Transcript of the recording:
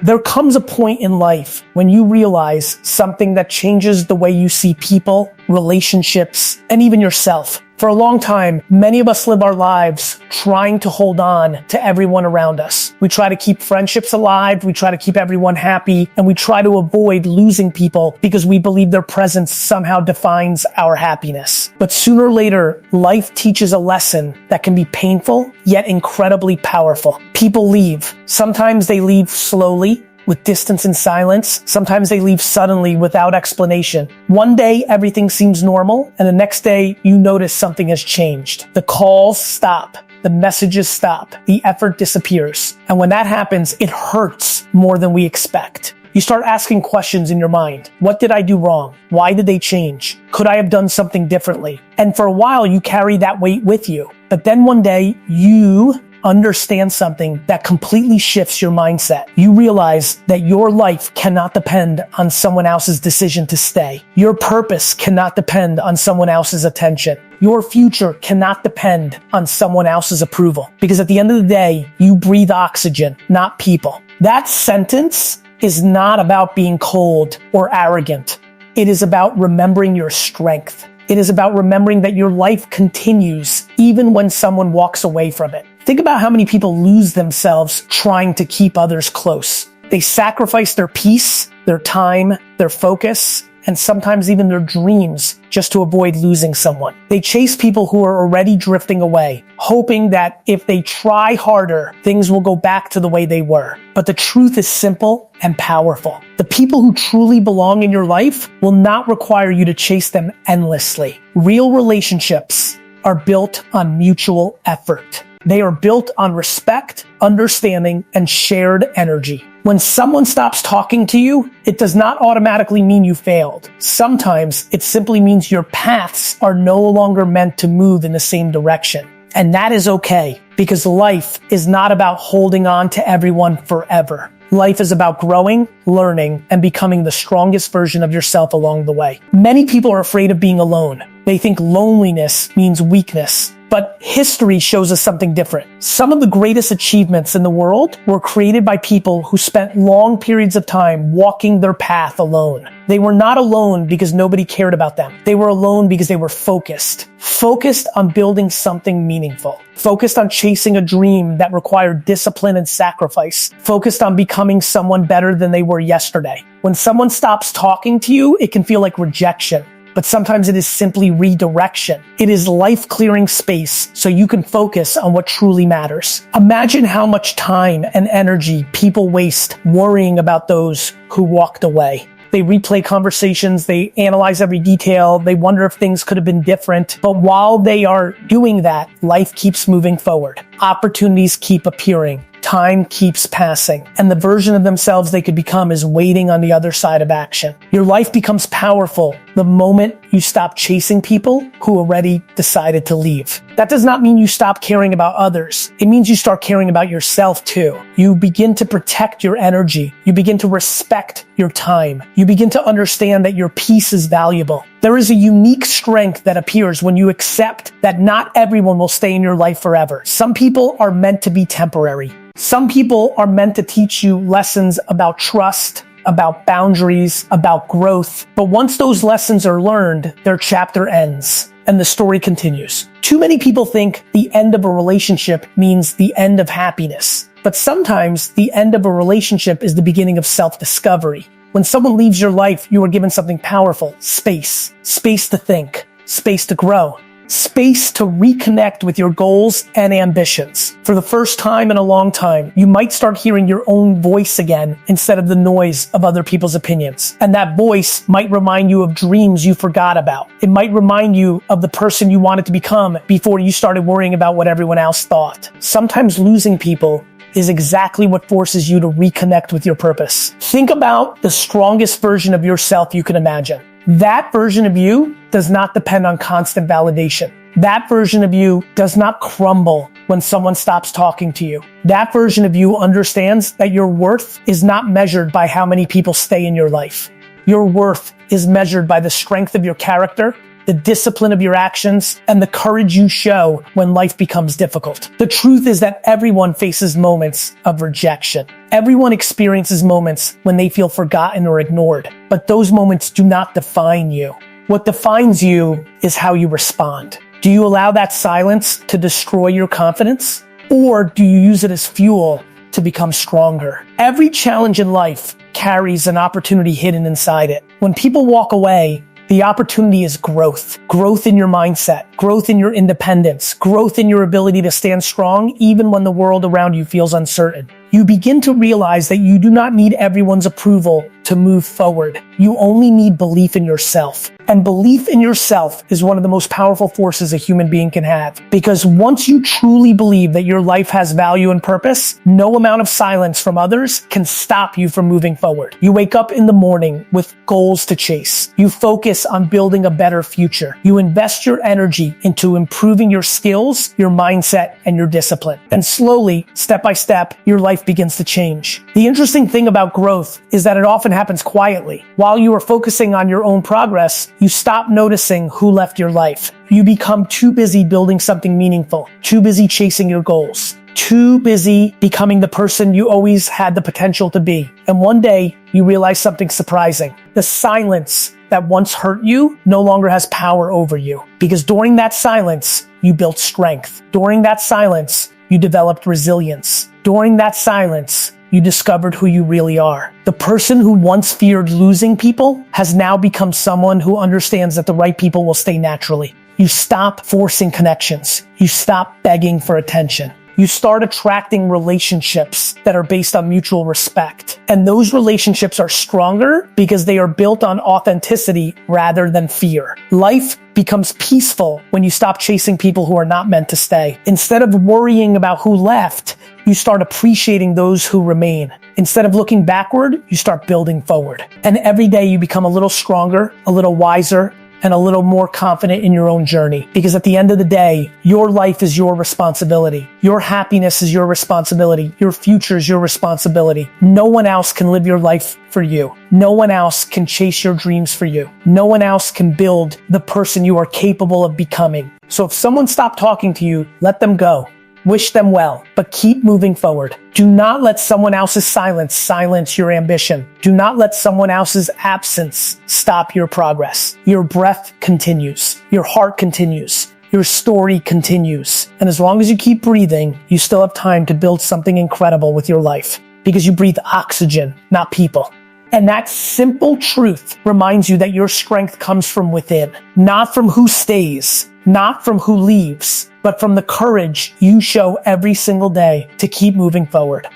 There comes a point in life when you realize something that changes the way you see people, relationships, and even yourself. For a long time, many of us live our lives trying to hold on to everyone around us. We try to keep friendships alive, we try to keep everyone happy, and we try to avoid losing people because we believe their presence somehow defines our happiness. But sooner or later, life teaches a lesson that can be painful, yet incredibly powerful. People leave. Sometimes they leave slowly, with distance and silence. Sometimes they leave suddenly without explanation. One day everything seems normal, and the next day you notice something has changed. The calls stop. The messages stop. The effort disappears. And when that happens, it hurts more than we expect. You start asking questions in your mind. What did I do wrong? Why did they change? Could I have done something differently? And for a while you carry that weight with you. But then one day you understand something that completely shifts your mindset. You realize that your life cannot depend on someone else's decision to stay. Your purpose cannot depend on someone else's attention. Your future cannot depend on someone else's approval. Because at the end of the day, you breathe oxygen, not people. That sentence is not about being cold or arrogant. It is about remembering your strength. It is about remembering that your life continues even when someone walks away from it. Think about how many people lose themselves trying to keep others close. They sacrifice their peace, their time, their focus, and sometimes even their dreams just to avoid losing someone. They chase people who are already drifting away, hoping that if they try harder, things will go back to the way they were. But the truth is simple and powerful. The people who truly belong in your life will not require you to chase them endlessly. Real relationships are built on mutual effort. They are built on respect, understanding, and shared energy. When someone stops talking to you, it does not automatically mean you failed. Sometimes it simply means your paths are no longer meant to move in the same direction. And that is okay, because life is not about holding on to everyone forever. Life is about growing, learning, and becoming the strongest version of yourself along the way. Many people are afraid of being alone. They think loneliness means weakness. But history shows us something different. Some of the greatest achievements in the world were created by people who spent long periods of time walking their path alone. They were not alone because nobody cared about them. They were alone because they were focused. Focused on building something meaningful. Focused on chasing a dream that required discipline and sacrifice. Focused on becoming someone better than they were yesterday. When someone stops talking to you, it can feel like rejection. But sometimes it is simply redirection. It is life-clearing space so you can focus on what truly matters. Imagine how much time and energy people waste worrying about those who walked away. They replay conversations, they analyze every detail, they wonder if things could have been different. But while they are doing that, life keeps moving forward. Opportunities keep appearing. Time keeps passing, and the version of themselves they could become is waiting on the other side of action. Your life becomes powerful the moment you stop chasing people who already decided to leave. That does not mean you stop caring about others. It means you start caring about yourself too. You begin to protect your energy. You begin to respect your time. You begin to understand that your peace is valuable. There is a unique strength that appears when you accept that not everyone will stay in your life forever. Some people are meant to be temporary. Some people are meant to teach you lessons about trust, about boundaries, about growth. But once those lessons are learned, their chapter ends and the story continues. Too many people think the end of a relationship means the end of happiness. But sometimes the end of a relationship is the beginning of self-discovery. When someone leaves your life, you are given something powerful: space. Space to think, space to grow, space to reconnect with your goals and ambitions. For the first time in a long time, you might start hearing your own voice again instead of the noise of other people's opinions. And that voice might remind you of dreams you forgot about. It might remind you of the person you wanted to become before you started worrying about what everyone else thought. Sometimes losing people is exactly what forces you to reconnect with your purpose. Think about the strongest version of yourself you can imagine. That version of you does not depend on constant validation. That version of you does not crumble when someone stops talking to you. That version of you understands that your worth is not measured by how many people stay in your life. Your worth is measured by the strength of your character the discipline of your actions, and the courage you show when life becomes difficult. The truth is that everyone faces moments of rejection. Everyone experiences moments when they feel forgotten or ignored, but those moments do not define you. What defines you is how you respond. Do you allow that silence to destroy your confidence? Or do you use it as fuel to become stronger? Every challenge in life carries an opportunity hidden inside it. When people walk away, the opportunity is growth. Growth in your mindset, growth in your independence, growth in your ability to stand strong even when the world around you feels uncertain. You begin to realize that you do not need everyone's approval to move forward. You only need belief in yourself. And belief in yourself is one of the most powerful forces a human being can have. Because once you truly believe that your life has value and purpose, no amount of silence from others can stop you from moving forward. You wake up in the morning with goals to chase. You focus on building a better future. You invest your energy into improving your skills, your mindset, and your discipline. And slowly, step by step, your life begins to change. The interesting thing about growth is that it often happens quietly. While you are focusing on your own progress, you stop noticing who left your life. You become too busy building something meaningful, too busy chasing your goals, too busy becoming the person you always had the potential to be. And one day, you realize something surprising. The silence that once hurt you no longer has power over you. Because during that silence, you built strength. During that silence, you developed resilience. During that silence, you discovered who you really are. The person who once feared losing people has now become someone who understands that the right people will stay naturally. You stop forcing connections. You stop begging for attention. You start attracting relationships that are based on mutual respect. And those relationships are stronger because they are built on authenticity rather than fear. Life becomes peaceful when you stop chasing people who are not meant to stay. Instead of worrying about who left, you start appreciating those who remain. Instead of looking backward, you start building forward. And every day you become a little stronger, a little wiser, and a little more confident in your own journey. Because at the end of the day, your life is your responsibility. Your happiness is your responsibility. Your future is your responsibility. No one else can live your life for you. No one else can chase your dreams for you. No one else can build the person you are capable of becoming. So if someone stopped talking to you, let them go. Wish them well, but keep moving forward. Do not let someone else's silence your ambition. Do not let someone else's absence stop your progress. Your breath continues. Your heart continues. Your story continues. And as long as you keep breathing, you still have time to build something incredible with your life. Because you breathe oxygen, not people. And that simple truth reminds you that your strength comes from within, not from who stays, not from who leaves, but from the courage you show every single day to keep moving forward.